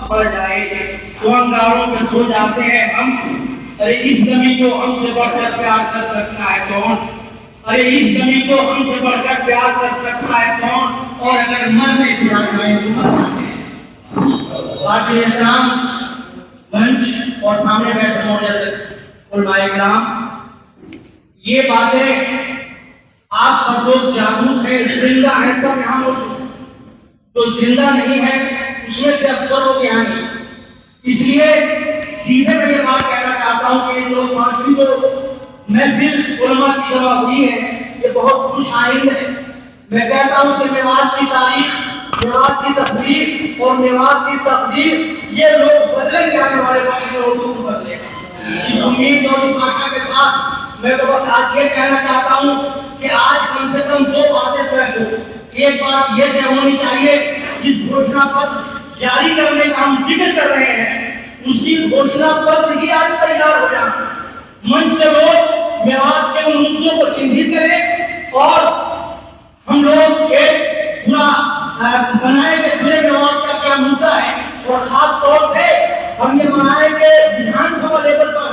پڑ جائے تو انگاروں پہ سو جاتے ہیں ہم. ارے اس نبی کو ہم سے بڑھ کر پیار کر سکتا ہے کون؟ ارے اس نبی کو ہم سے بڑھ کر پیار کر سکتا ہے کون؟ اور اگر من میں پیار کریں تو مر جاتے ہیں. باقی احترام منچ اور سامنے بیٹھے ہوں جیسے علماء کرام، یہ باتیں آپ سب لوگ جاگروک ہیں، زندہ ہیں تب یہاں موجود ہیں. جو زندہ نہیں ہے اس میں سے اکثر لوگ یہاں نہیں. اس لیے سیدھے میں یہ بات کہنا چاہتا ہوں کہ جو پانچویں جو محفل علماء کی جمع ہوئی ہے یہ بہت خوش آئند ہے. میں کہتا ہوں کہ میوات کی تاریخ، میوات کی تصویر اور میوات کی تقدیر یہ لوگ بدلیں گے آنے والے وقت میں، اردو کو بدلے گا. اس امید اور اس آشا کے ساتھ میں تو بس آج یہ کہنا چاہتا ہوں کہ آج کم سے کم دو باتیں طے ہو. ایک بات یہ طے ہونی چاہیے جس گھوشنا پتر جاری کرنے کا ہم ذکر کر رہے ہیں اس کی گھوشنا پتر ہی آج تیار ہو جائے. منچ سے لوگ میوات کے ان مدعوں کو چنھت کریں اور ہم لوگ ایک پورا بنائے کہ پورے میوات کا کیا مدعا ہے، اور خاص طور سے ہم یہ بنائے کہ وِدھان سبھا لیول پر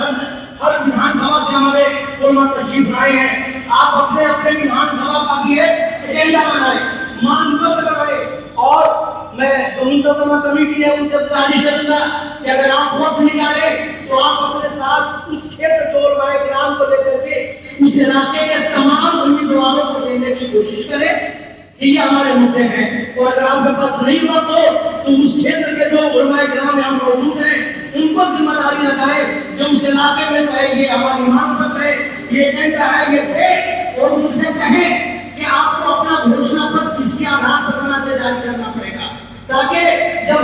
ہر وِدھان سبھا سے ہمارے علماء تشریف لائے ہیں. آپ اپنے اپنے وِدھان سبھا کا بھی ایجنڈا بنائیں، مان پتر بنائیں. اور میں جو منتظمہ کمیٹی ہے ان سے گزارش کروں گا کہ اگر آپ وقت نکالیں تو آپ اپنے ساتھ اس چھیتر کے علماء کرام کو لے کر کے اس علاقے کے تمام امیدواروں کو دینے کی کوشش کریں. یہ ہمارے مدعے ہیں. اور اگر آپ کے پاس نہیں وقت ہو تو اس چھیتر کے جو علماء کرام یہاں موجود ہیں ان کو ذمہ داری لگائے جو اس علاقے میں جو ہے یہ ہماری مان پتر ہے، یہ ایجنڈا ہے، یہ دے اور ان سے کہیں کہ آپ کو اپنا گھوشنا پتر کس کے آدھار پر بنا کے جاری کرنا پڑے گا، تاکہ جب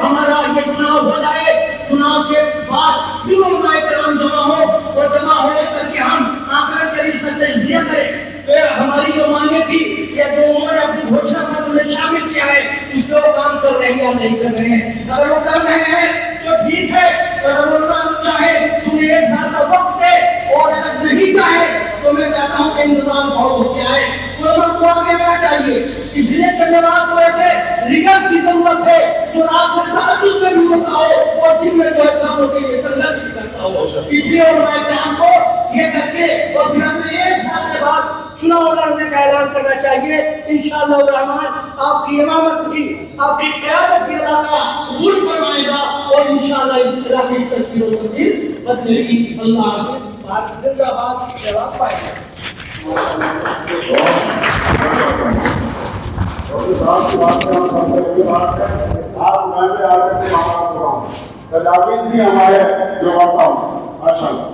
ہمارا یہ چناؤ ہو جائے، چناؤ کے بعد پھر علماء کرام جمع ہو اور جمع ہو کر کے ہم آکر کری سے تجزیہ کریں. ہماری جو مانگیں تھی کہ جو انہوں نے اپنی گھوشنا پتر میں شامل کیا ہے اس پہ وہ کام کر رہے ہیں یا نہیں کر رہے ہیں. اگر وہ کر رہے ہیں تو ٹھیک ہے، اگر اللہ چاہے تمہیں ایک سال کا وقت دے، اور اگر نہیں چاہے تو میں کہتا ہوں کہ انتظام بہت ہو گیا ہے. علماء کو آگے آنا چاہیے، اس لیے کہ میوات کو ایسے لیڈرز کی ضرورت ہے جو رات میں تہجد میں بھی ہوتا ہو اور دن میں جو ہے کاموں کے لیے سنگھرش بھی کرتا ہو. اس لیے علماء کرام کو یہ کر کے اور پھر ہمیں ایک سال کے بعد چناؤ لڑنے کا اعلان کرنا چاہیے. انشاءاللہ الرحمن آپ کی امامت بھی، آپ کی قیادت بھی علاقہ قبول فرمائے گا اور انشاءاللہ اس علاقے کی تصویر و تقدیر بدلے گی. اللہ حافظ. بات زندہ باد جواب پائے گا. تجاویز بھی ہمارے جو ماشاء اللہ